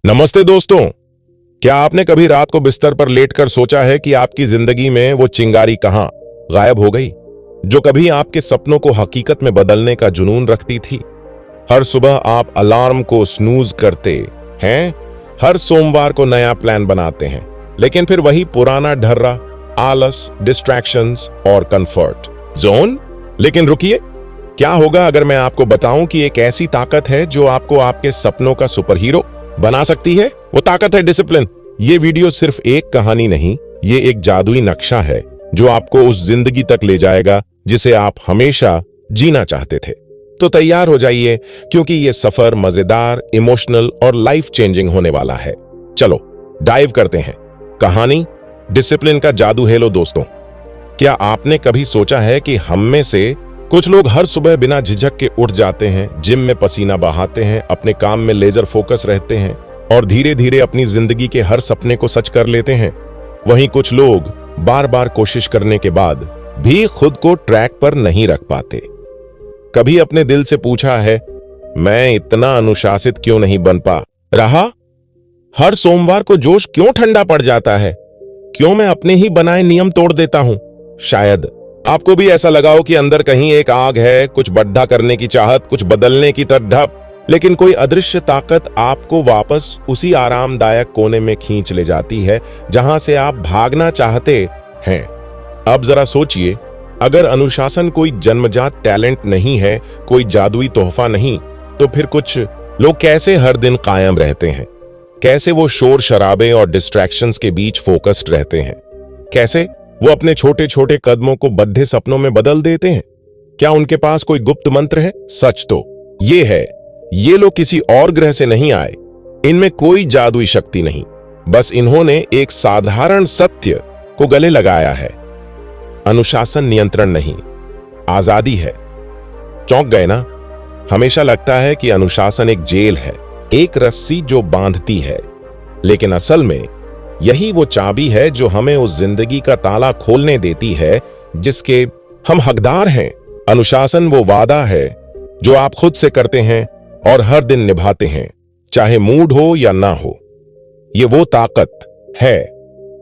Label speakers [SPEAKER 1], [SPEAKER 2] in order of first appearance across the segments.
[SPEAKER 1] नमस्ते दोस्तों। क्या आपने कभी रात को बिस्तर पर लेटकर सोचा है कि आपकी जिंदगी में वो चिंगारी कहां गायब हो गई, जो कभी आपके सपनों को हकीकत में बदलने का जुनून रखती थी। हर सुबह आप अलार्म को स्नूज करते हैं, हर सोमवार को नया प्लान बनाते हैं, लेकिन फिर वही पुराना ढर्रा, आलस, डिस्ट्रैक्शंस और कंफर्ट जोन। लेकिन रुकिए, क्या होगा अगर मैं आपको बताऊं कि एक ऐसी ताकत है जो आपको आपके सपनों का सुपरहीरो बना सकती है? वो ताकत है डिसिप्लिन। ये वीडियो सिर्फ एक कहानी नहीं, ये एक जादुई नक्शा है जो आपको उस जिंदगी तक ले जाएगा जिसे आप हमेशा जीना चाहते थे। तो तैयार हो जाइए, क्योंकि ये सफर मजेदार, इमोशनल और लाइफ चेंजिंग होने वाला है। चलो डाइव करते हैं। कहानी डिसिप्लिन का जादू। हेलो दोस्तों, क्या आपने कभी सोचा है कि हम में से कुछ लोग हर सुबह बिना झिझक के उठ जाते हैं, जिम में पसीना बहाते हैं, अपने काम में लेजर फोकस रहते हैं और धीरे धीरे अपनी जिंदगी के हर सपने को सच कर लेते हैं। वहीं कुछ लोग बार बार कोशिश करने के बाद भी खुद को ट्रैक पर नहीं रख पाते। कभी अपने दिल से पूछा है, मैं इतना अनुशासित क्यों नहीं बन पा रहा? हर सोमवार को जोश क्यों ठंडा पड़ जाता है? क्यों मैं अपने ही बनाए नियम तोड़ देता हूं? शायद आपको भी ऐसा लगा हो कि अंदर कहीं एक आग है, कुछ बड़ा करने की चाहत, कुछ बदलने की तड़प, लेकिन कोई अदृश्य ताकत आपको वापस उसी आरामदायक कोने में खींच ले जाती है जहां से आप भागना चाहते हैं। अब जरा सोचिए, अगर अनुशासन कोई जन्मजात टैलेंट नहीं है, कोई जादुई तोहफा नहीं, तो फिर कुछ लोग कैसे हर दिन कायम रहते हैं? कैसे वो शोर शराबे और डिस्ट्रैक्शंस के बीच फोकस्ड रहते हैं? कैसे वो अपने छोटे छोटे कदमों को बद्धे सपनों में बदल देते हैं? क्या उनके पास कोई गुप्त मंत्र है? सच तो ये है, ये लोग किसी और ग्रह से नहीं आए। इनमें कोई जादुई शक्ति नहीं, बस इन्होंने एक साधारण सत्य को गले लगाया है। अनुशासन नियंत्रण नहीं, आजादी है। चौंक गए ना? हमेशा लगता है कि अनुशासन एक जेल है, एक रस्सी जो बांधती है, लेकिन असल में यही वो चाबी है जो हमें उस जिंदगी का ताला खोलने देती है जिसके हम हकदार हैं। अनुशासन वो वादा है जो आप खुद से करते हैं और हर दिन निभाते हैं, चाहे मूड हो या ना हो। ये वो ताकत है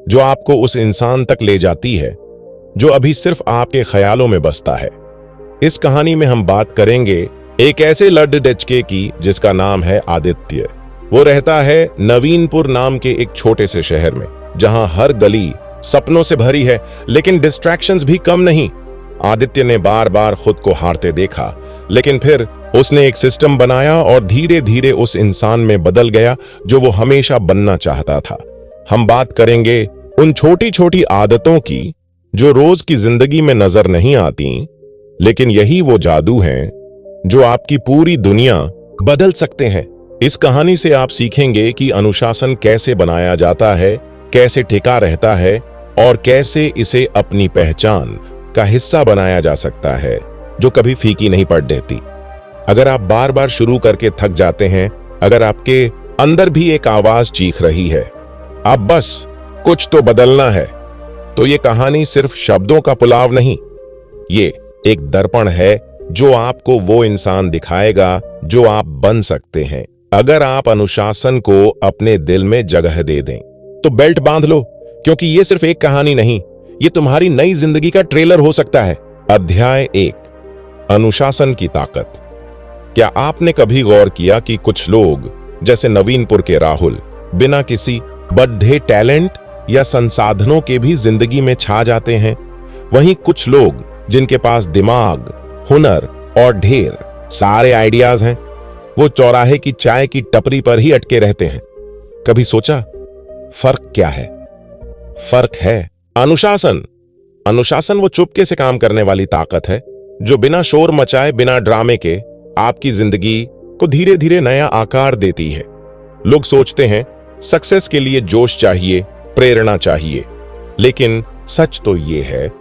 [SPEAKER 1] जो आपको उस इंसान तक ले जाती है जो अभी सिर्फ आपके ख्यालों में बसता है। इस कहानी में हम बात करेंगे एक ऐसे लड़के की जिसका नाम है आदित्य। वो रहता है नवीनपुर नाम के एक छोटे से शहर में, जहां हर गली सपनों से भरी है, लेकिन डिस्ट्रैक्शंस भी कम नहीं। आदित्य ने बार बार खुद को हारते देखा, लेकिन फिर उसने एक सिस्टम बनाया और धीरे धीरे उस इंसान में बदल गया जो वो हमेशा बनना चाहता था। हम बात करेंगे उन छोटी छोटी आदतों की जो रोज की जिंदगी में नजर नहीं आती, लेकिन यही वो जादू है जो आपकी पूरी दुनिया बदल सकते हैं। इस कहानी से आप सीखेंगे कि अनुशासन कैसे बनाया जाता है, कैसे टिका रहता है और कैसे इसे अपनी पहचान का हिस्सा बनाया जा सकता है जो कभी फीकी नहीं पड़ देती। अगर आप बार बार शुरू करके थक जाते हैं, अगर आपके अंदर भी एक आवाज चीख रही है, अब बस कुछ तो बदलना है, तो ये कहानी सिर्फ शब्दों का पुलाव नहीं, ये एक दर्पण है जो आपको वो इंसान दिखाएगा जो आप बन सकते हैं अगर आप अनुशासन को अपने दिल में जगह दे दें। तो बेल्ट बांध लो, क्योंकि ये सिर्फ एक कहानी नहीं, ये तुम्हारी नई जिंदगी का ट्रेलर हो सकता है। अध्याय 1, अनुशासन की ताकत। क्या आपने कभी गौर किया कि कुछ लोग जैसे नवीनपुर के राहुल बिना किसी बड़े टैलेंट या संसाधनों के भी जिंदगी में छा जाते हैं? वहीं कुछ लोग जिनके पास दिमाग, हुनर और ढेर सारे आइडियाज हैं, वो चौराहे की चाय की टपरी पर ही अटके रहते हैं। कभी सोचा फर्क क्या है? फर्क है अनुशासन। अनुशासन वो चुपके से काम करने वाली ताकत है जो बिना शोर मचाए, बिना ड्रामे के आपकी जिंदगी को धीरे धीरे नया आकार देती है। लोग सोचते हैं सक्सेस के लिए जोश चाहिए, प्रेरणा चाहिए, लेकिन सच तो ये है,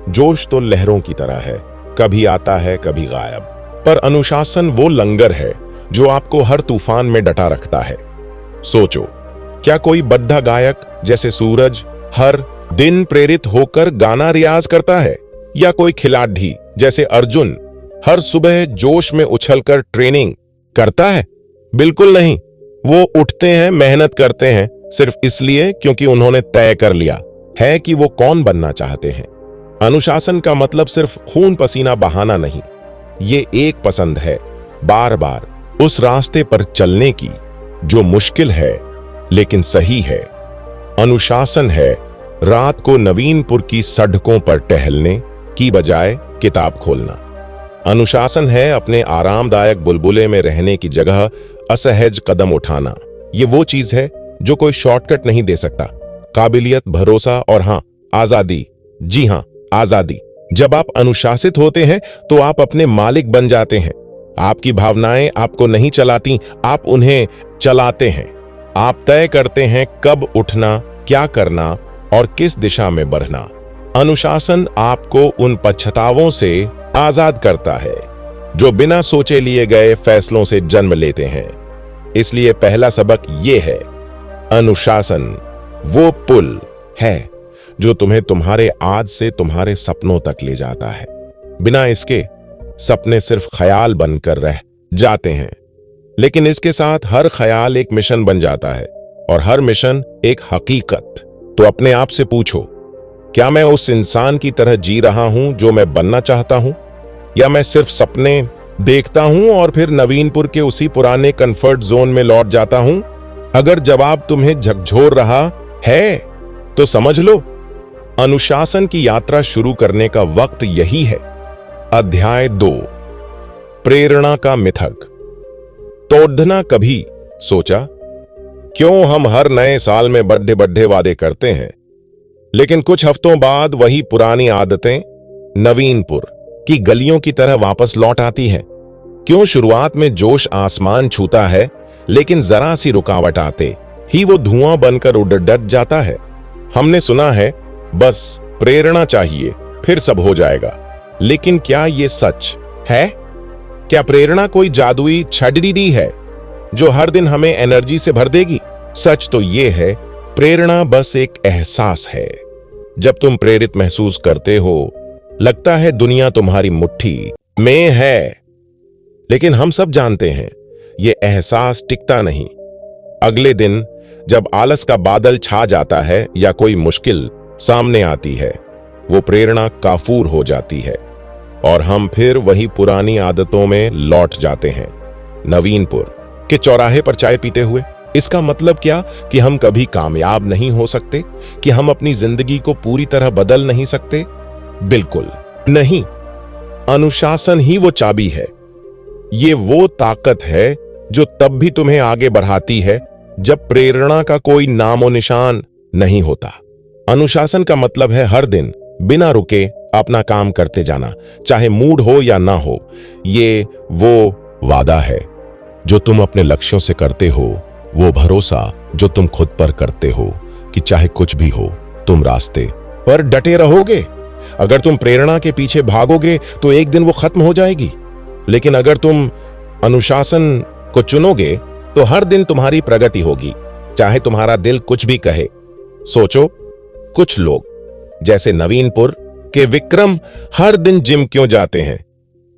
[SPEAKER 1] जोश तो लहरों की तरह है, कभी आता है कभी गायब। पर अनुशासन वो लंगर है जो आपको हर तूफान में डटा रखता है। सोचो, क्या कोई बद्धा गायक जैसे सूरज हर दिन प्रेरित होकर गाना रियाज करता है, या कोई खिलाड़ी जैसे अर्जुन हर सुबह जोश में उछलकर ट्रेनिंग करता है? बिल्कुल नहीं। वो उठते हैं, मेहनत करते हैं सिर्फ इसलिए क्योंकि उन्होंने तय कर लिया है कि वो कौन बनना चाहते हैं। अनुशासन का मतलब सिर्फ खून पसीना बहाना नहीं, ये एक पसंद है बार बार उस रास्ते पर चलने की जो मुश्किल है लेकिन सही है। अनुशासन है रात को नवीनपुर की सड़कों पर टहलने की बजाय किताब खोलना। अनुशासन है अपने आरामदायक बुलबुले में रहने की जगह असहज कदम उठाना। ये वो चीज है जो कोई शॉर्टकट नहीं दे सकता। काबिलियत, भरोसा और हाँ, आजादी। जी हाँ, आजादी। जब आप अनुशासित होते हैं तो आप अपने मालिक बन जाते हैं। आपकी भावनाएं आपको नहीं चलाती, आप उन्हें चलाते हैं। आप तय करते हैं कब उठना, क्या करना और किस दिशा में बढ़ना। अनुशासन आपको उन पछतावों से आजाद करता है जो बिना सोचे लिए गए फैसलों से जन्म लेते हैं। इसलिए पहला सबक ये है, अनुशासन वो पुल है जो तुम्हें तुम्हारे आज से तुम्हारे सपनों तक ले जाता है। बिना इसके सपने सिर्फ ख्याल बनकर रह जाते हैं, लेकिन इसके साथ हर ख्याल एक मिशन बन जाता है और हर मिशन एक हकीकत। तो अपने आप से पूछो, क्या मैं उस इंसान की तरह जी रहा हूं जो मैं बनना चाहता हूं, या मैं सिर्फ सपने देखता हूं और फिर नवीनपुर के उसी पुराने कंफर्ट जोन में लौट जाता हूं? अगर जवाब तुम्हें झकझोर रहा है तो समझ लो, अनुशासन की यात्रा शुरू करने का वक्त यही है। अध्याय 2, प्रेरणा का मिथक। तोड़ना कभी सोचा क्यों हम हर नए साल में बड़े बड़े वादे करते हैं, लेकिन कुछ हफ्तों बाद वही पुरानी आदतें नवीनपुर की गलियों की तरह वापस लौट आती हैं। क्यों शुरुआत में जोश आसमान छूता है, लेकिन जरा सी रुकावट आते ही वो धुआं बनकर उड़ डट जाता है। हमने सुना है बस प्रेरणा चाहिए फिर सब हो जाएगा, लेकिन क्या ये सच है? क्या प्रेरणा कोई जादुई छड़ी है जो हर दिन हमें एनर्जी से भर देगी? सच तो ये है, प्रेरणा बस एक एहसास है। जब तुम प्रेरित महसूस करते हो, लगता है दुनिया तुम्हारी मुट्ठी में है, लेकिन हम सब जानते हैं ये एहसास टिकता नहीं। अगले दिन जब आलस का बादल छा जाता है या कोई मुश्किल सामने आती है, वो प्रेरणा काफूर हो जाती है और हम फिर वही पुरानी आदतों में लौट जाते हैं। नवीनपुर के चौराहे पर चाय पीते हुए। इसका मतलब क्या कि हम कभी कामयाब नहीं हो सकते, कि हम अपनी जिंदगी को पूरी तरह बदल नहीं सकते? बिल्कुल नहीं। अनुशासन ही वो चाबी है। ये वो ताकत है जो तब भी तुम्हें आगे बढ़ाती है जब प्रेरणा का कोई नामो निशान नहीं होता। अनुशासन का मतलब है हर दिन बिना रुके अपना काम करते जाना, चाहे मूड हो या ना हो। ये वो वादा है जो तुम अपने लक्ष्यों से करते हो, वो भरोसा जो तुम खुद पर करते हो कि चाहे कुछ भी हो तुम रास्ते पर डटे रहोगे। अगर तुम प्रेरणा के पीछे भागोगे तो एक दिन वो खत्म हो जाएगी, लेकिन अगर तुम अनुशासन को चुनोगे तो हर दिन तुम्हारी प्रगति होगी, चाहे तुम्हारा दिल कुछ भी कहे। सोचो, कुछ लोग जैसे नवीनपुर के विक्रम हर दिन जिम क्यों जाते हैं,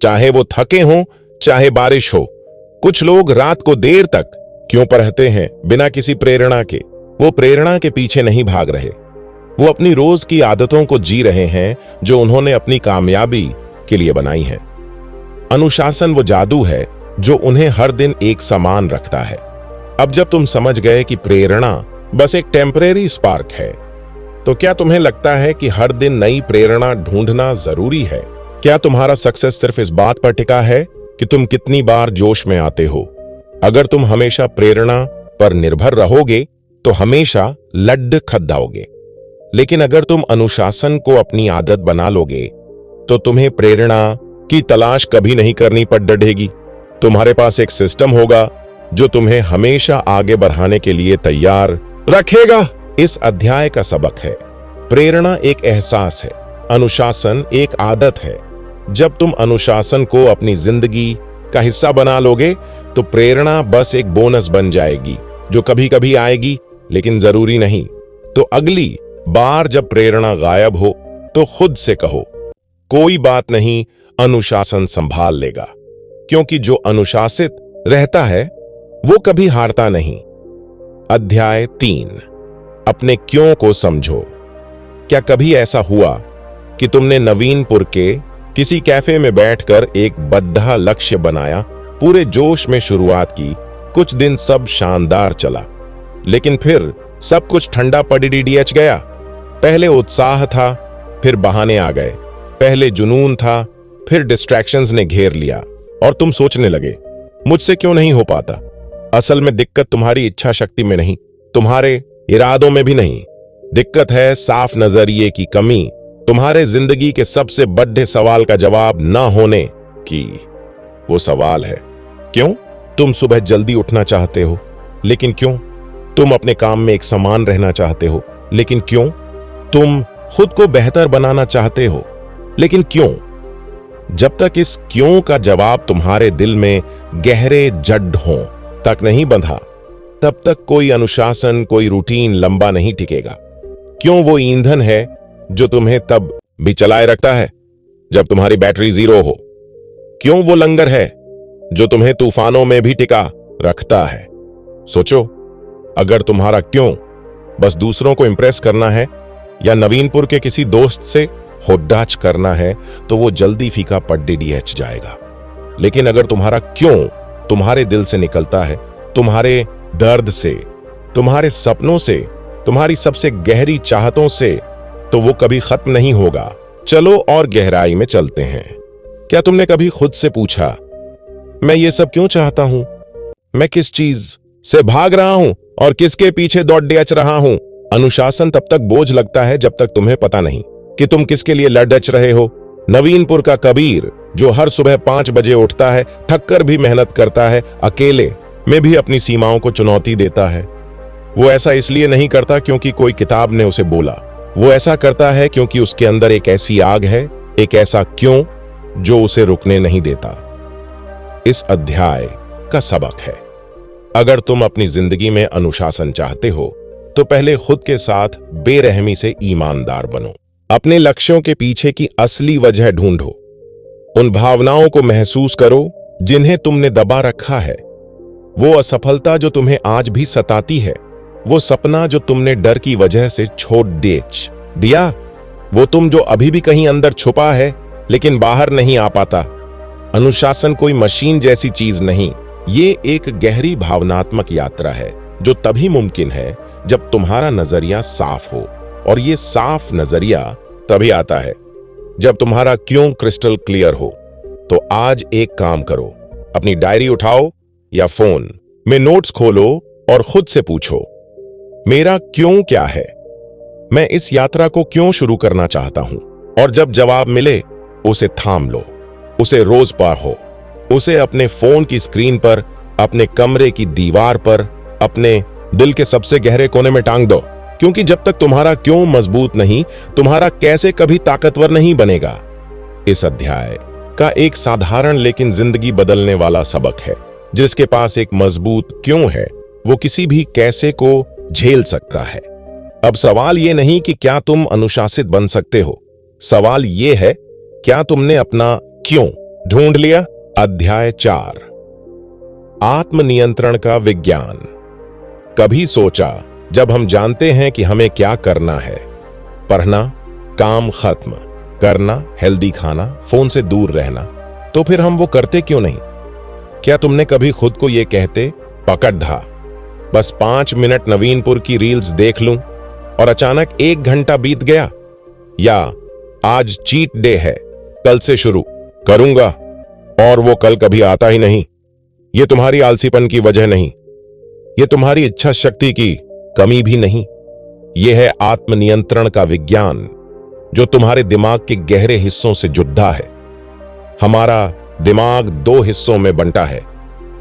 [SPEAKER 1] चाहे वो थके हों चाहे बारिश हो। कुछ लोग रात को देर तक क्यों पढ़ते हैं बिना किसी प्रेरणा के। वो प्रेरणा के पीछे नहीं भाग रहे, वो अपनी रोज की आदतों को जी रहे हैं जो उन्होंने अपनी कामयाबी के लिए बनाई है। अनुशासन वो जादू है जो उन्हें हर दिन एक समान रखता है। अब जब तुम समझ गए कि प्रेरणा बस एक टेम्परेरी स्पार्क है, तो क्या तुम्हें लगता है कि हर दिन नई प्रेरणा ढूंढना जरूरी है? क्या तुम्हारा सक्सेस सिर्फ इस बात पर टिका है कि तुम कितनी बार जोश में आते हो? अगर तुम हमेशा प्रेरणा पर निर्भर रहोगे तो हमेशा लड्ड खद्दाओगे, लेकिन अगर तुम अनुशासन को अपनी आदत बना लोगे तो तुम्हें प्रेरणा की तलाश कभी नहीं करनी पड़ डरेगी। तुम्हारे पास एक सिस्टम होगा जो तुम्हें हमेशा आगे बढ़ाने के लिए तैयार रखेगा। इस अध्याय का सबक है, प्रेरणा एक एहसास है, अनुशासन एक आदत है। जब तुम अनुशासन को अपनी जिंदगी का हिस्सा बना लोगे तो प्रेरणा बस एक बोनस बन जाएगी जो कभी कभी आएगी, लेकिन जरूरी नहीं। तो अगली बार जब प्रेरणा गायब हो तो खुद से कहो, कोई बात नहीं, अनुशासन संभाल लेगा। क्योंकि जो अनुशासित रहता है वो कभी हारता नहीं। अध्याय 3। अपने क्यों को समझो। क्या कभी ऐसा हुआ कि तुमने नवीनपुर के किसी कैफे में बैठकर एक बड़ा लक्ष्य बनाया, पूरे जोश में शुरुआत की, कुछ दिन सब शानदार चला, लेकिन फिर सब कुछ ठंडा पड़ीडीएच गया। पहले उत्साह था, फिर बहाने आ गए। पहले जुनून था, फिर डिस्ट्रैक्शंस ने घेर लिया और तुम सोचने लगे, मुझसे क्यों नहीं हो पाता। असल में दिक्कत तुम्हारी इच्छा शक्ति में नहीं, तुम्हारे इरादों में भी नहीं। दिक्कत है साफ नजरिए की कमी, तुम्हारे जिंदगी के सबसे बड़े सवाल का जवाब न होने की। वो सवाल है क्यों। तुम सुबह जल्दी उठना चाहते हो, लेकिन क्यों। तुम अपने काम में एक समान रहना चाहते हो, लेकिन क्यों। तुम खुद को बेहतर बनाना चाहते हो, लेकिन क्यों। जब तक इस क्यों का जवाब तुम्हारे दिल में गहरे जड़ हो तक नहीं बंधा, तब तक कोई अनुशासन, कोई रूटीन लंबा नहीं टिकेगा। क्यों वो ईंधन है जो तुम्हें तब भी चलाए रखता है जब तुम्हारी बैटरी जीरो हो। क्यों वो लंगर है जो तुम्हें तूफानों में भी टिका रखता है। सोचो, अगर तुम्हारा क्यों बस दूसरों को इंप्रेस करना है या नवीनपुर के किसी दोस्त से होड्डाच करना है, तो वो जल्दी फीका पड़ीडीएच जाएगा। लेकिन अगर तुम्हारा क्यों तुम्हारे दिल से निकलता है, तुम्हारे दर्द से, तुम्हारे सपनों से, तुम्हारी सबसे गहरी चाहतों से, तो वो कभी खत्म नहीं होगा। चलो और गहराई में चलते हैं। क्या तुमने कभी खुद से पूछा, मैं ये सब क्यों चाहता हूं। मैं किस चीज से भाग रहा हूं और किसके पीछे दौड़ रहा हूं। अनुशासन तब तक बोझ लगता है जब तक तुम्हें पता नहीं कि तुम किसके लिए लड़ रहे हो। नवीनपुर का कबीर जो हर सुबह 5 बजे उठता है, थककर भी मेहनत करता है, अकेले में भी अपनी सीमाओं को चुनौती देता है। वो ऐसा इसलिए नहीं करता क्योंकि कोई किताब ने उसे बोला, वो ऐसा करता है क्योंकि उसके अंदर एक ऐसी आग है, एक ऐसा क्यों जो उसे रुकने नहीं देता। इस अध्याय का सबक है, अगर तुम अपनी जिंदगी में अनुशासन चाहते हो तो पहले खुद के साथ बेरहमी से ईमानदार बनो। अपने लक्ष्यों के पीछे की असली वजह ढूंढो। उन भावनाओं को महसूस करो जिन्हें तुमने दबा रखा है। वो असफलता जो तुम्हें आज भी सताती है, वो सपना जो तुमने डर की वजह से छोड़ दिया, वो तुम जो अभी भी कहीं अंदर छुपा है लेकिन बाहर नहीं आ पाता। अनुशासन कोई मशीन जैसी चीज नहीं, ये एक गहरी भावनात्मक यात्रा है जो तभी मुमकिन है जब तुम्हारा नजरिया साफ हो, और ये साफ नजरिया तभी आता है जब तुम्हारा क्यों क्रिस्टल क्लियर हो। तो आज एक काम करो, अपनी डायरी उठाओ या फोन में नोट्स खोलो और खुद से पूछो, मेरा क्यों क्या है। मैं इस यात्रा को क्यों शुरू करना चाहता हूं। और जब जवाब मिले, उसे थाम लो, उसे रोज पढ़ो, उसे अपने फोन की स्क्रीन पर, अपने कमरे की दीवार पर, अपने दिल के सबसे गहरे कोने में टांग दो। क्योंकि जब तक तुम्हारा क्यों मजबूत नहीं, तुम्हारा कैसे कभी ताकतवर नहीं बनेगा। इस अध्याय का एक साधारण लेकिन जिंदगी बदलने वाला सबक है, जिसके पास एक मजबूत क्यों है, वो किसी भी कैसे को झेल सकता है। अब सवाल ये नहीं कि क्या तुम अनुशासित बन सकते हो, सवाल ये है, क्या तुमने अपना क्यों ढूंढ लिया। अध्याय 4। आत्मनियंत्रण का विज्ञान। कभी सोचा, जब हम जानते हैं कि हमें क्या करना है, पढ़ना, काम खत्म करना, हेल्दी खाना, फोन से दूर रहना, तो फिर हम वो करते क्यों नहीं। क्या तुमने कभी खुद को ये कहते, पकड़ ढा, बस 5 मिनट नवीनपुर की रील्स देख लूं, और अचानक 1 घंटा बीत गया। या आज चीट डे है, कल से शुरू करूंगा, और वो कल कभी आता ही नहीं। ये तुम्हारी आलसीपन की वजह नहीं, ये तुम्हारी इच्छा शक्ति की कमी भी नहीं, ये है आत्मनियंत्रण का विज्ञान जो तुम्हारे दिमाग के गहरे हिस्सों से जुड़ा है। हमारा दिमाग 2 हिस्सों में बंटा है।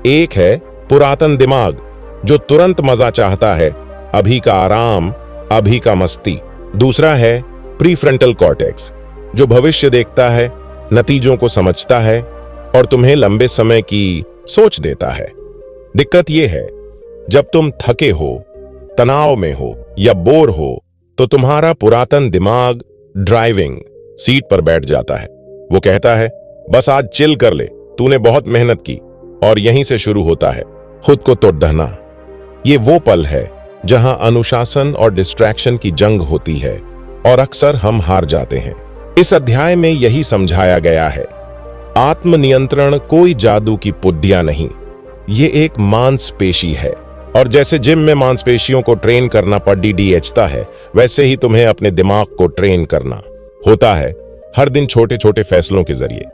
[SPEAKER 1] एक है पुरातन दिमाग जो तुरंत मजा चाहता है, अभी का आराम, अभी का मस्ती। दूसरा है प्रीफ्रंटल कॉर्टेक्स जो भविष्य देखता है, नतीजों को समझता है और तुम्हें लंबे समय की सोच देता है। दिक्कत यह है, जब तुम थके हो, तनाव में हो या बोर हो, तो तुम्हारा पुरातन दिमाग ड्राइविंग सीट पर बैठ जाता है। वो कहता है, बस आज चिल कर ले, तूने बहुत मेहनत की। और यहीं से शुरू होता है खुद को तोड़ना। ये वो पल है जहां अनुशासन और डिस्ट्रैक्शन की जंग होती है और अक्सर हम हार जाते हैं। इस अध्याय में यही समझाया गया है। आत्मनियंत्रण कोई जादू की पुड्डिया नहीं, ये एक मांसपेशी है। और जैसे जिम में मांसपेशियों को ट्रेन करना पड़ता है, वैसे ही तुम्हें अपने दिमाग को ट्रेन करना होता है, हर दिन छोटे छोटे फैसलों के जरिए।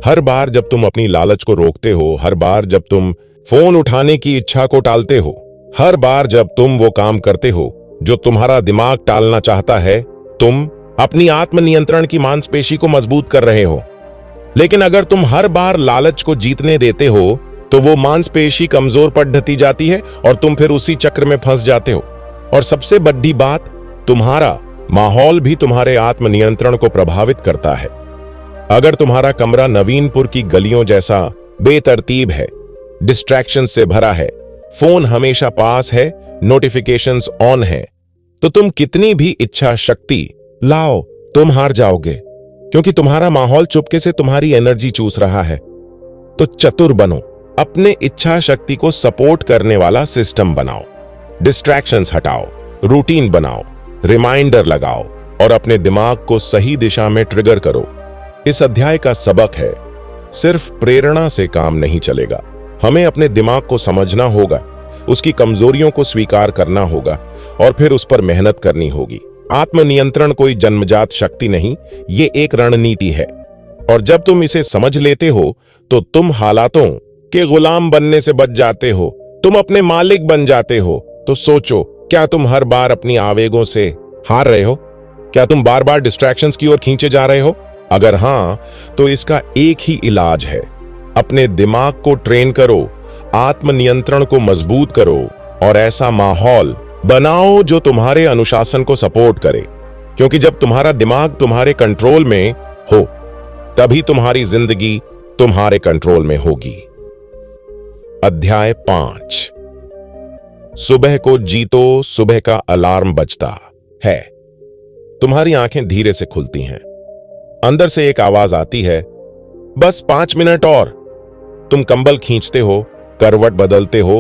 [SPEAKER 1] हर बार जब तुम अपनी लालच को रोकते हो, हर बार जब तुम फोन उठाने की इच्छा को टालते हो, हर बार जब तुम वो काम करते हो जो तुम्हारा दिमाग टालना चाहता है, तुम अपनी आत्मनियंत्रण की मांसपेशी को मजबूत कर रहे हो। लेकिन अगर तुम हर बार लालच को जीतने देते हो तो वो मांसपेशी कमजोर पड़ती जाती है और तुम फिर उसी चक्र में फंस जाते हो। और सबसे बड़ी बात, तुम्हारा माहौल भी तुम्हारे आत्मनियंत्रण को प्रभावित करता है। अगर तुम्हारा कमरा नवीनपुर की गलियों जैसा बेतरतीब है, डिस्ट्रैक्शन से भरा है, फोन हमेशा पास है, नोटिफिकेशंस ऑन है, तो तुम कितनी भी इच्छा शक्ति लाओ, तुम हार जाओगे, क्योंकि तुम्हारा माहौल चुपके से तुम्हारी एनर्जी चूस रहा है। तो चतुर बनो, अपने इच्छा शक्ति को सपोर्ट करने वाला सिस्टम बनाओ, डिस्ट्रैक्शंस हटाओ, रूटीन बनाओ, रिमाइंडर लगाओ और अपने दिमाग को सही दिशा में ट्रिगर करो। इस अध्याय का सबक है, सिर्फ प्रेरणा से काम नहीं चलेगा। हमें अपने दिमाग को समझना होगा, उसकी कमजोरियों को स्वीकार करना होगा और फिर उस पर मेहनत करनी होगी। आत्मनियंत्रण कोई जन्मजात शक्ति नहीं, ये एक रणनीति है। और जब तुम इसे समझ लेते हो तो तुम हालातों के गुलाम बनने से बच जाते हो, तुम अपने मालिक बन जाते हो। तो सोचो, क्या तुम हर बार अपनी आवेगों से हार रहे हो? क्या तुम बार बार डिस्ट्रैक्शंस की ओर खींचे जा रहे हो? अगर हां, तो इसका एक ही इलाज है, अपने दिमाग को ट्रेन करो, आत्मनियंत्रण को मजबूत करो और ऐसा माहौल बनाओ जो तुम्हारे अनुशासन को सपोर्ट करे। क्योंकि जब तुम्हारा दिमाग तुम्हारे कंट्रोल में हो, तभी तुम्हारी जिंदगी तुम्हारे कंट्रोल में होगी। अध्याय 5। सुबह को जीतो। सुबह का अलार्म बजता है, तुम्हारी आंखें धीरे से खुलती हैं, अंदर से एक आवाज आती है, बस 5 मिनट और। तुम कंबल खींचते हो, करवट बदलते हो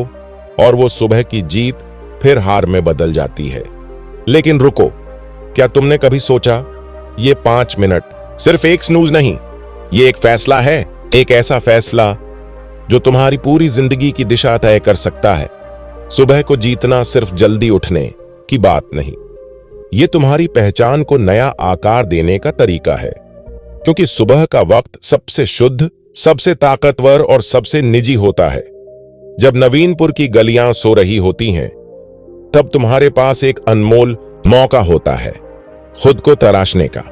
[SPEAKER 1] और वो सुबह की जीत फिर हार में बदल जाती है। लेकिन रुको, क्या तुमने कभी सोचा, ये 5 मिनट सिर्फ एक स्नूज नहीं, ये एक फैसला है, एक ऐसा फैसला जो तुम्हारी पूरी जिंदगी की दिशा तय कर सकता है। सुबह को जीतना सिर्फ जल्दी उठने की बात नहीं, ये तुम्हारी पहचान को नया आकार देने का तरीका है। क्योंकि सुबह का वक्त सबसे शुद्ध, सबसे ताकतवर और सबसे निजी होता है। जब नवीनपुर की गलियां सो रही होती हैं, तब तुम्हारे पास एक अनमोल मौका होता है खुद को तराशने का।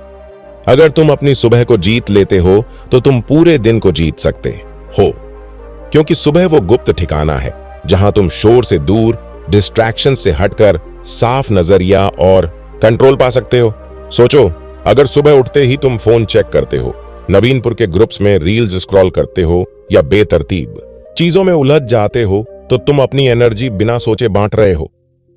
[SPEAKER 1] अगर तुम अपनी सुबह को जीत लेते हो तो तुम पूरे दिन को जीत सकते हो। क्योंकि सुबह वो गुप्त ठिकाना है जहां तुम शोर से दूर, डिस्ट्रैक्शन से हटकर साफ नजरिया और कंट्रोल पा सकते हो। सोचो, अगर सुबह उठते ही तुम फोन चेक करते हो, नवीनपुर के ग्रुप्स में रील्स स्क्रॉल करते हो या बेतरतीब चीजों में उलझ जाते हो, तो तुम अपनी एनर्जी बिना सोचे बांट रहे हो।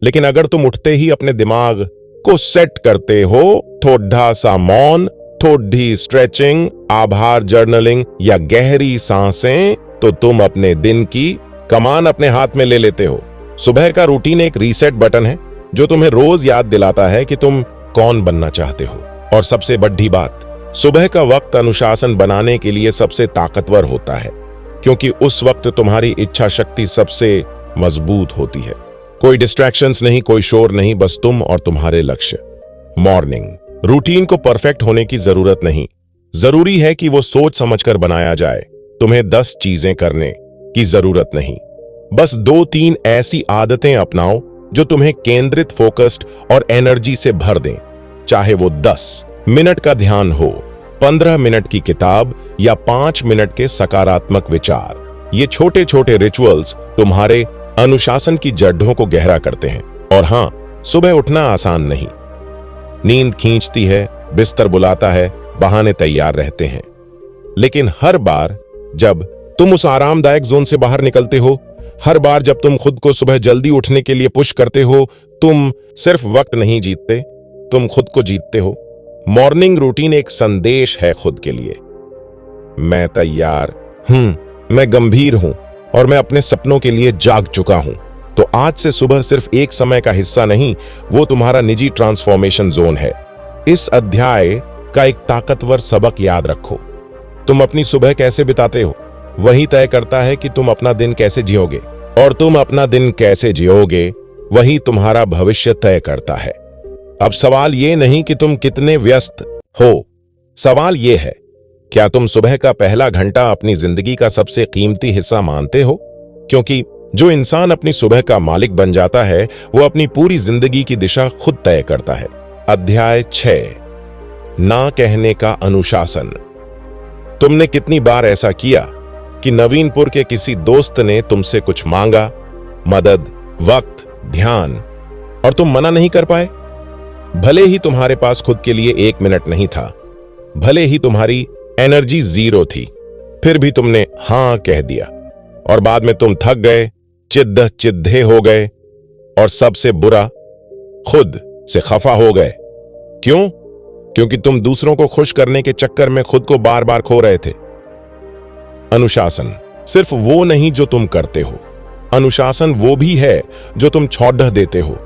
[SPEAKER 1] लेकिन अगर तुम उठते ही अपने दिमाग को सेट करते हो, थोड़ा सा मौन, थोड़ी स्ट्रेचिंग, आभार जर्नलिंग या गहरी सांसें, तो तुम अपने दिन की कमान अपने हाथ में ले लेते हो। सुबह का रूटीन एक रीसेट बटन है जो तुम्हें रोज याद दिलाता है कि तुम कौन बनना चाहते हो। और सबसे बड़ी बात, सुबह का वक्त अनुशासन बनाने के लिए सबसे ताकतवर होता है, क्योंकि उस वक्त तुम्हारी इच्छा शक्ति सबसे मजबूत होती है। कोई डिस्ट्रैक्शंस नहीं, कोई शोर नहीं, बस तुम और तुम्हारे लक्ष्य। मॉर्निंग रूटीन को परफेक्ट होने की जरूरत नहीं, जरूरी है कि वो सोच समझकर बनाया जाए। तुम्हें 10 चीजें करने की जरूरत नहीं, बस 2-3 ऐसी आदतें अपनाओ जो तुम्हें केंद्रित, फोकस्ड और एनर्जी से भर दें। चाहे वो 10 मिनट का ध्यान हो, 15 मिनट की किताब या 5 मिनट के सकारात्मक विचार। ये छोटे छोटे रिचुअल्स तुम्हारे अनुशासन की जड़ों को गहरा करते हैं। और हां, सुबह उठना आसान नहीं, नींद खींचती है, बिस्तर बुलाता है, बहाने तैयार रहते हैं। लेकिन हर बार जब तुम उस आरामदायक जोन से बाहर निकलते हो, हर बार जब तुम खुद को सुबह जल्दी उठने के लिए पुश करते हो, तुम सिर्फ वक्त नहीं जीतते, तुम खुद को जीतते हो। मॉर्निंग रूटीन एक संदेश है खुद के लिए, मैं तैयार हूं, मैं गंभीर हूं, और मैं अपने सपनों के लिए जाग चुका हूं। तो आज से सुबह सिर्फ एक समय का हिस्सा नहीं, वो तुम्हारा निजी ट्रांसफॉर्मेशन जोन है। इस अध्याय का एक ताकतवर सबक याद रखो। तुम अपनी सुबह कैसे बिताते हो, वही तय करता है कि तुम अपना दिन कैसे जियोगे, और तुम अपना दिन कैसे जियोगे वही तुम्हारा भविष्य तय करता है। अब सवाल ये नहीं कि तुम कितने व्यस्त हो, सवाल ये है, क्या तुम सुबह का पहला घंटा अपनी जिंदगी का सबसे कीमती हिस्सा मानते हो? क्योंकि जो इंसान अपनी सुबह का मालिक बन जाता है, वो अपनी पूरी जिंदगी की दिशा खुद तय करता है। अध्याय 6, ना कहने का अनुशासन। तुमने कितनी बार ऐसा किया कि नवीनपुर के किसी दोस्त ने तुमसे कुछ मांगा, मदद, वक्त, ध्यान, और तुम मना नहीं कर पाए? भले ही तुम्हारे पास खुद के लिए 1 मिनट नहीं था, भले ही तुम्हारी एनर्जी 0 थी, फिर भी तुमने हां कह दिया, और बाद में तुम थक गए, चिद्दे हो गए, और सबसे बुरा, खुद से खफा हो गए। क्यों? क्योंकि तुम दूसरों को खुश करने के चक्कर में खुद को बार बार खो रहे थे। अनुशासन सिर्फ वो नहीं जो तुम करते हो, अनुशासन वो भी है जो तुम छोड़ देते हो।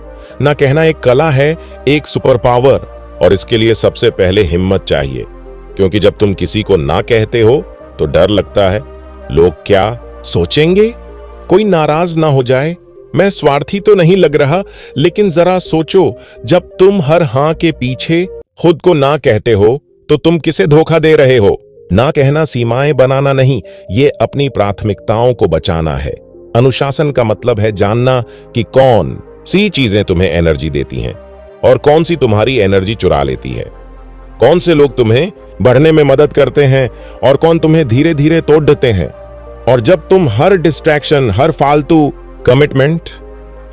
[SPEAKER 1] ना कहना एक कला है, एक सुपर पावर, और इसके लिए सबसे पहले हिम्मत चाहिए। क्योंकि जब तुम किसी को ना कहते हो तो डर लगता है, लोग क्या सोचेंगे, कोई नाराज ना हो जाए, मैं स्वार्थी तो नहीं लग रहा। लेकिन जरा सोचो, जब तुम हर हां के पीछे खुद को ना कहते हो तो तुम किसे धोखा दे रहे हो? ना कहना सीमाएं बनाना नहीं, ये अपनी प्राथमिकताओं को बचाना है। अनुशासन का मतलब है जानना कि कौन सी चीजें तुम्हें एनर्जी देती हैं और कौन सी तुम्हारी एनर्जी चुरा लेती है। कौन से लोग तुम्हें बढ़ने में मदद करते हैं और कौन तुम्हें धीरे धीरे तोड़ देते हैं। और जब तुम हर डिस्ट्रैक्शन, हर फालतू कमिटमेंट,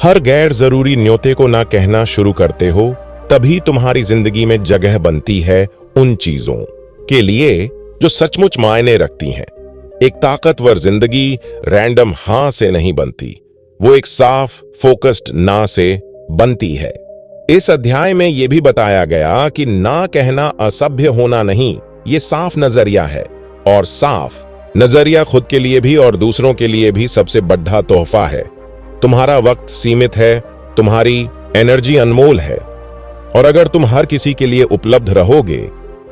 [SPEAKER 1] हर गैर जरूरी न्योते को ना कहना शुरू करते हो, तभी तुम्हारी जिंदगी में जगह बनती है उन चीजों के लिए जो सचमुच मायने रखती हैं। एक ताकतवर जिंदगी रैंडम हां से नहीं बनती, वो एक साफ फोकस्ड ना से बनती है। इस अध्याय में यह भी बताया गया कि ना कहना असभ्य होना नहीं, ये साफ नजरिया है, और साफ नजरिया खुद के लिए भी और दूसरों के लिए भी सबसे बड़ा तोहफा है। तुम्हारा वक्त सीमित है, तुम्हारी एनर्जी अनमोल है, और अगर तुम हर किसी के लिए उपलब्ध रहोगे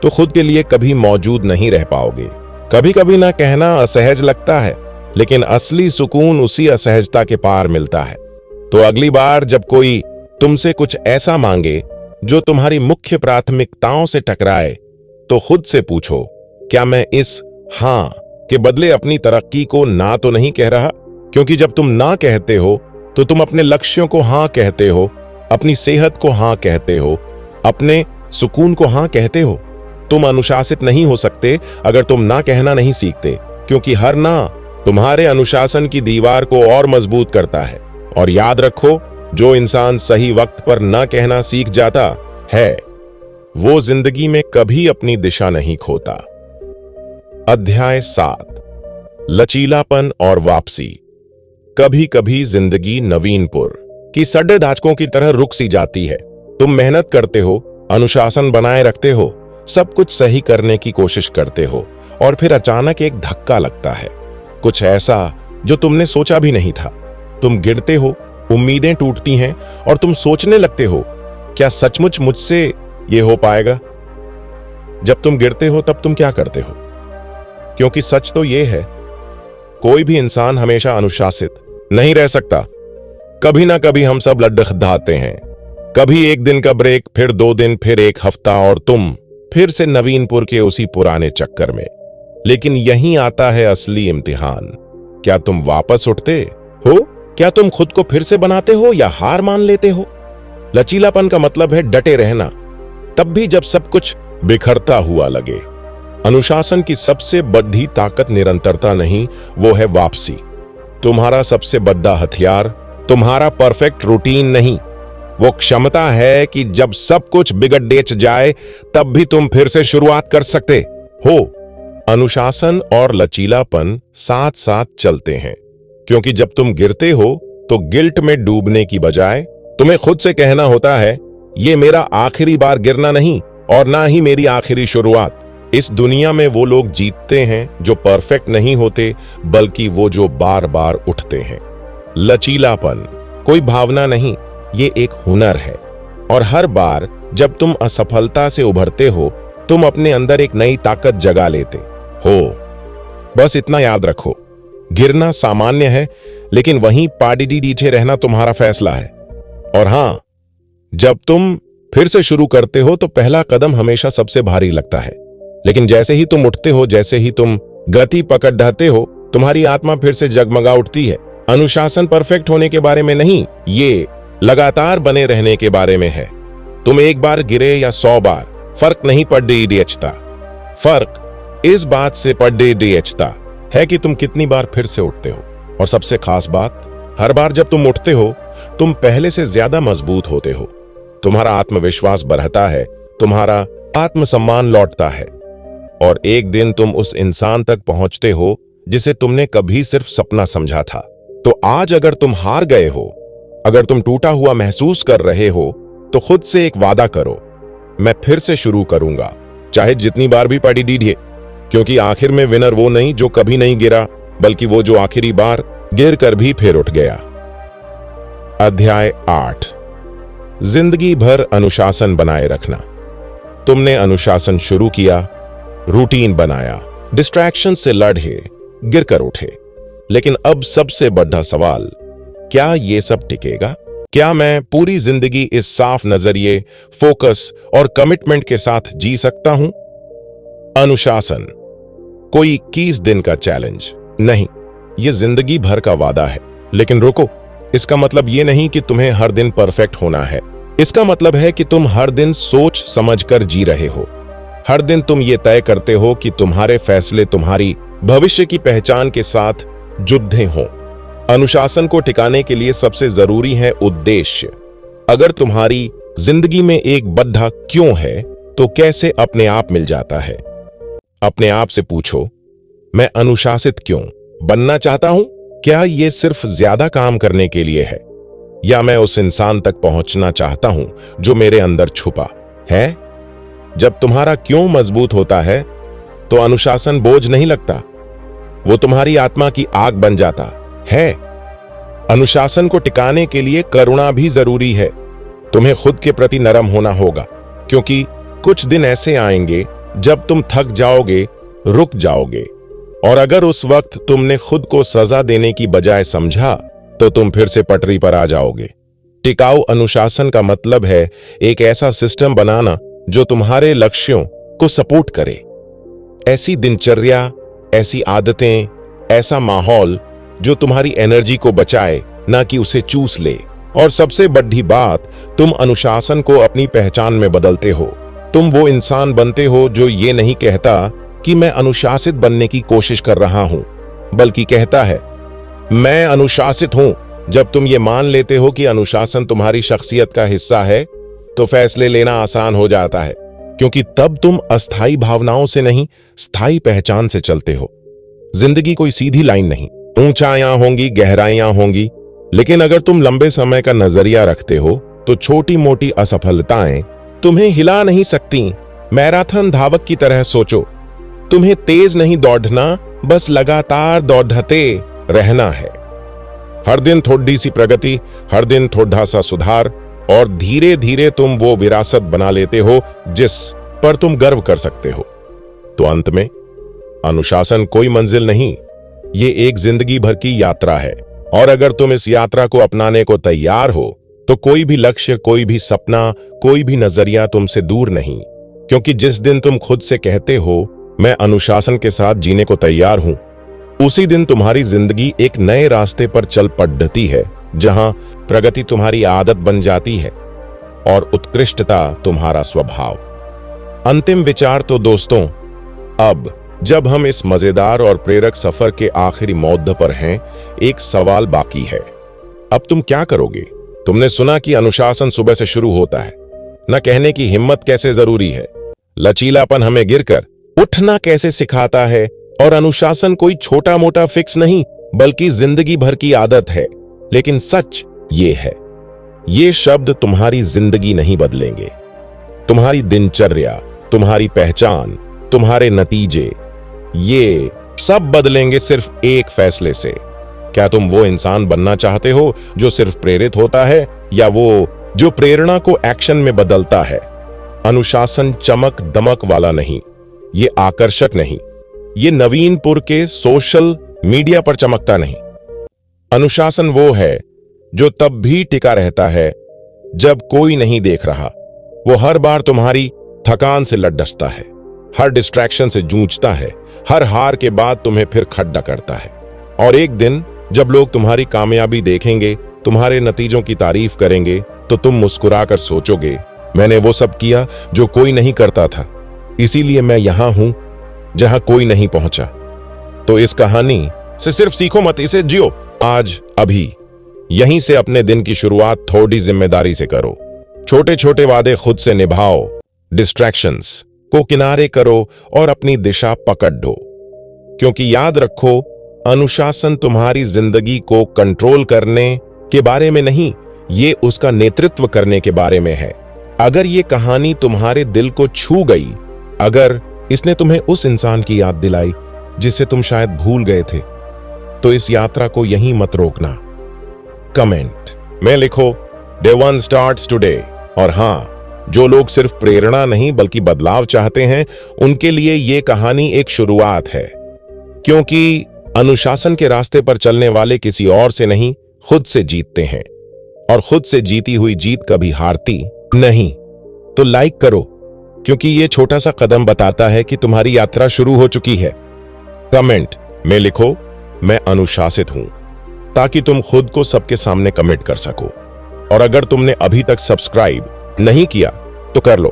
[SPEAKER 1] तो खुद के लिए कभी मौजूद नहीं रह पाओगे। कभी कभी ना कहना असहज लगता है, लेकिन असली सुकून उसी असहजता के पार मिलता है। तो अगली बार जब कोई तुमसे कुछ ऐसा मांगे जो तुम्हारी मुख्य प्राथमिकताओं से टकराए, तो खुद से पूछो, क्या मैं इस हां के बदले अपनी तरक्की को ना तो नहीं कह रहा? क्योंकि जब तुम ना कहते हो तो तुम अपने लक्ष्यों को हां कहते हो, अपनी सेहत को हां कहते हो, अपने सुकून को हां कहते हो। तुम अनुशासित नहीं हो सकते अगर तुम ना कहना नहीं सीखते, क्योंकि हर ना तुम्हारे अनुशासन की दीवार को और मजबूत करता है। और याद रखो, जो इंसान सही वक्त पर ना कहना सीख जाता है, वो जिंदगी में कभी अपनी दिशा नहीं खोता। अध्याय 7, लचीलापन और वापसी। कभी कभी जिंदगी नवीनपुर की सड्डे दाचकों की तरह रुक सी जाती है। तुम मेहनत करते हो, अनुशासन बनाए रखते हो, सब कुछ सही करने की कोशिश करते हो, और फिर अचानक एक धक्का लगता है, कुछ ऐसा जो तुमने सोचा भी नहीं था। तुम गिरते हो, उम्मीदें टूटती हैं, और तुम सोचने लगते हो, क्या सचमुच मुझसे ये हो पाएगा? जब तुम गिरते हो तब तुम क्या करते हो? क्योंकि सच तो ये है, कोई भी इंसान हमेशा अनुशासित नहीं रह सकता। कभी ना कभी हम सब लड़खड़ाते हैं, कभी एक दिन का ब्रेक, फिर 2 दिन, फिर 1 हफ्ता, और तुम फिर से नवीनपुर के उसी पुराने चक्कर में। लेकिन यहीं आता है असली इम्तिहान। क्या तुम वापस उठते हो? क्या तुम खुद को फिर से बनाते हो या हार मान लेते हो? लचीलापन का मतलब है डटे रहना, तब भी जब सब कुछ बिखरता हुआ लगे। अनुशासन की सबसे बड़ी ताकत निरंतरता नहीं, वो है वापसी। तुम्हारा सबसे बड़ा हथियार तुम्हारा परफेक्ट रूटीन नहीं, वो क्षमता है कि जब सब कुछ बिगड़ जाए तब भी तुम फिर से शुरुआत कर सकते हो। अनुशासन और लचीलापन साथ साथ चलते हैं, क्योंकि जब तुम गिरते हो तो गिल्ट में डूबने की बजाय तुम्हें खुद से कहना होता है, ये मेरा आखिरी बार गिरना नहीं और ना ही मेरी आखिरी शुरुआत। इस दुनिया में वो लोग जीतते हैं जो परफेक्ट नहीं होते, बल्कि वो जो बार बार उठते हैं। लचीलापन कोई भावना नहीं, ये एक हुनर है। और हर बार जब तुम असफलता से उभरते हो, तुम अपने अंदर एक नई ताकत जगा लेते हो। बस इतना याद रखो, गिरना सामान्य है, लेकिन वहीं पाडिडी नीचे रहना तुम्हारा फैसला है। और हां, जब तुम फिर से शुरू करते हो तो पहला कदम हमेशा सबसे भारी लगता है, लेकिन जैसे ही तुम उठते हो, जैसे ही तुम गति पकड़ ढाते हो, तुम्हारी आत्मा फिर से जगमगा उठती है। अनुशासन परफेक्ट होने के बारे में नहीं, ये लगातार बने रहने के बारे में है। तुम एक बार गिरे या 100 बार, फर्क नहीं पड़ता। फर्क इस बात से पड़ता है कि तुम कितनी बार फिर से उठते हो। और सबसे खास बात, हर बार जब तुम उठते हो, तुम पहले से ज्यादा मजबूत होते हो। तुम्हारा आत्मविश्वास बढ़ता है, तुम्हारा आत्मसम्मान लौटता है, और एक दिन तुम उस इंसान तक पहुंचते हो जिसे तुमने कभी सिर्फ सपना समझा था। तो आज अगर तुम हार गए हो, अगर तुम टूटा हुआ महसूस कर रहे हो, तो खुद से एक वादा करो, मैं फिर से शुरू करूंगा, चाहे जितनी बार भी पड़ी डीढ़े। क्योंकि आखिर में विनर वो नहीं जो कभी नहीं गिरा, बल्कि वो जो आखिरी बार गिर कर भी फिर उठ गया। अध्याय 8, जिंदगी भर अनुशासन बनाए रखना। तुमने अनुशासन शुरू किया, रूटीन बनाया, डिस्ट्रैक्शन से लड़े, गिर कर उठे। लेकिन अब सबसे बड़ा सवाल, क्या ये सब टिकेगा? क्या मैं पूरी जिंदगी इस साफ नजरिए, फोकस और कमिटमेंट के साथ जी सकता हूं? अनुशासन कोई 21 दिन का चैलेंज नहीं, ये जिंदगी भर का वादा है। लेकिन रुको, इसका मतलब ये नहीं कि तुम्हें हर दिन परफेक्ट होना है। इसका मतलब है कि तुम हर दिन सोच समझकर जी रहे हो। हर दिन तुम ये तय करते हो कि तुम्हारे फैसले तुम्हारी भविष्य की पहचान के साथ जुड़े हों। अनुशासन को टिकाने के लिए सबसे जरूरी है उद्देश्य। अगर तुम्हारी जिंदगी में एक बड़ा क्यों है, तो कैसे अपने आप मिल जाता है। अपने आप से पूछो, मैं अनुशासित क्यों बनना चाहता हूं? क्या यह सिर्फ ज्यादा काम करने के लिए है, या मैं उस इंसान तक पहुंचना चाहता हूं जो मेरे अंदर छुपा है? जब तुम्हारा क्यों मजबूत होता है, तो अनुशासन बोझ नहीं लगता, वो तुम्हारी आत्मा की आग बन जाता है। अनुशासन को टिकाने के लिए करुणा भी जरूरी है। तुम्हें खुद के प्रति नरम होना होगा, क्योंकि कुछ दिन ऐसे आएंगे जब तुम थक जाओगे, रुक जाओगे, और अगर उस वक्त तुमने खुद को सजा देने की बजाय समझा, तो तुम फिर से पटरी पर आ जाओगे। टिकाऊ अनुशासन का मतलब है एक ऐसा सिस्टम बनाना जो तुम्हारे लक्ष्यों को सपोर्ट करे। ऐसी दिनचर्या, ऐसी आदतें, ऐसा माहौल जो तुम्हारी एनर्जी को बचाए, ना कि उसे चूस ले। और सबसे बड़ी बात, तुम अनुशासन को अपनी पहचान में बदलते हो। तुम वो इंसान बनते हो जो ये नहीं कहता कि मैं अनुशासित बनने की कोशिश कर रहा हूं, बल्कि कहता है मैं अनुशासित हूं। जब तुम ये मान लेते हो कि अनुशासन तुम्हारी शख्सियत का हिस्सा है, तो फैसले लेना आसान हो जाता है, क्योंकि तब तुम अस्थायी भावनाओं से नहीं, स्थायी पहचान से चलते हो। जिंदगी कोई सीधी लाइन नहीं, ऊंचाइयां होंगी, गहराइयां होंगी, लेकिन अगर तुम लंबे समय का नजरिया रखते हो, तो छोटी मोटी असफलताएं तुम्हें हिला नहीं सकती। मैराथन धावक की तरह सोचो, तुम्हें तेज नहीं दौड़ना, बस लगातार दौड़ते रहना है। हर दिन थोड़ी सी प्रगति, हर दिन थोड़ा सा सुधार, और धीरे धीरे तुम वो विरासत बना लेते हो जिस पर तुम गर्व कर सकते हो। तो अंत में, अनुशासन कोई मंजिल नहीं, ये एक जिंदगी भर की यात्रा है। और अगर तुम इस यात्रा को अपनाने को तैयार हो, तो कोई भी लक्ष्य, कोई भी सपना, कोई भी नजरिया तुमसे दूर नहीं। क्योंकि जिस दिन तुम खुद से कहते हो मैं अनुशासन के साथ जीने को तैयार हूं, उसी दिन तुम्हारी जिंदगी एक नए रास्ते पर चल पड़ती है, जहां प्रगति तुम्हारी आदत बन जाती है और उत्कृष्टता तुम्हारा स्वभाव। अंतिम विचार तो दोस्तों, अब जब हम इस मजेदार और प्रेरक सफर के आखिरी मोड़ पर हैं, एक सवाल बाकी है। अब तुम क्या करोगे? तुमने सुना कि अनुशासन सुबह से शुरू होता है। न कहने की हिम्मत कैसे जरूरी है, लचीलापन हमें गिरकर उठना कैसे सिखाता है, और अनुशासन कोई छोटा मोटा फिक्स नहीं, बल्कि जिंदगी भर की आदत है। लेकिन सच ये है, ये शब्द तुम्हारी जिंदगी नहीं बदलेंगे, तुम्हारी दिनचर्या, तुम्हारी पहचान, तुम्हारे नतीजे, ये सब बदलेंगे सिर्फ एक फैसले से। क्या तुम वो इंसान बनना चाहते हो जो सिर्फ प्रेरित होता है, या वो जो प्रेरणा को एक्शन में बदलता है? अनुशासन चमक दमक वाला नहीं, ये आकर्षक नहीं, ये नवीनपुर के सोशल मीडिया पर चमकता नहीं। अनुशासन वो है जो तब भी टिका रहता है जब कोई नहीं देख रहा। वो हर बार तुम्हारी थकान से लड़ है, हर डिस्ट्रैक्शन से जूझता है, हर हार के बाद तुम्हें फिर खड़ा करता है। और एक दिन जब लोग तुम्हारी कामयाबी देखेंगे, तुम्हारे नतीजों की तारीफ करेंगे, तो तुम मुस्कुराकर सोचोगे, मैंने वो सब किया जो कोई नहीं करता था, इसीलिए मैं यहां हूं जहां कोई नहीं पहुंचा। तो इस कहानी से सिर्फ सीखो मत, इसे जियो। आज अभी यहीं से अपने दिन की शुरुआत थोड़ी जिम्मेदारी से करो। छोटे छोटे वादे खुद से निभाओ, डिस्ट्रैक्शंस को किनारे करो और अपनी दिशा पकड़ दो। क्योंकि याद रखो, अनुशासन तुम्हारी जिंदगी को कंट्रोल करने के बारे में नहीं, ये उसका नेतृत्व करने के बारे में है। अगर ये कहानी तुम्हारे दिल को छू गई, अगर इसने तुम्हें उस इंसान की याद दिलाई जिसे तुम शायद भूल गए थे, तो इस यात्रा को यहीं मत रोकना। कमेंट में लिखो, डे 1 स्टार्ट्स टुडे। और हाँ, जो लोग सिर्फ प्रेरणा नहीं बल्कि बदलाव चाहते हैं, उनके लिए ये कहानी एक शुरुआत है। क्योंकि अनुशासन के रास्ते पर चलने वाले किसी और से नहीं, खुद से जीतते हैं। और खुद से जीती हुई जीत कभी हारती नहीं। तो लाइक करो, क्योंकि ये छोटा सा कदम बताता है कि तुम्हारी यात्रा शुरू हो चुकी है। कमेंट में लिखो, मैं अनुशासित हूं, ताकि तुम खुद को सबके सामने कमिट कर सको। और अगर तुमने अभी तक सब्सक्राइब नहीं किया तो कर लो,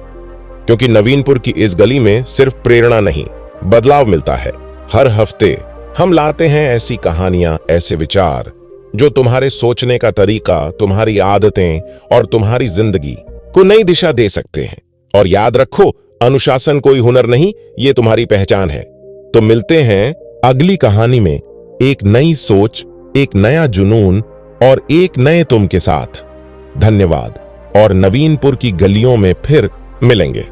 [SPEAKER 1] क्योंकि नवीनपुर की इस गली में सिर्फ प्रेरणा नहीं, बदलाव मिलता है। हर हफ्ते हम लाते हैं ऐसी कहानियां, ऐसे विचार जो तुम्हारे सोचने का तरीका, तुम्हारी आदतें और तुम्हारी जिंदगी को नई दिशा दे सकते हैं। और याद रखो, अनुशासन कोई हुनर नहीं, ये तुम्हारी पहचान है। तो मिलते हैं अगली कहानी में, एक नई सोच, एक नया जुनून और एक नए तुम के साथ। धन्यवाद, और नवीनपुर की गलियों में फिर मिलेंगे।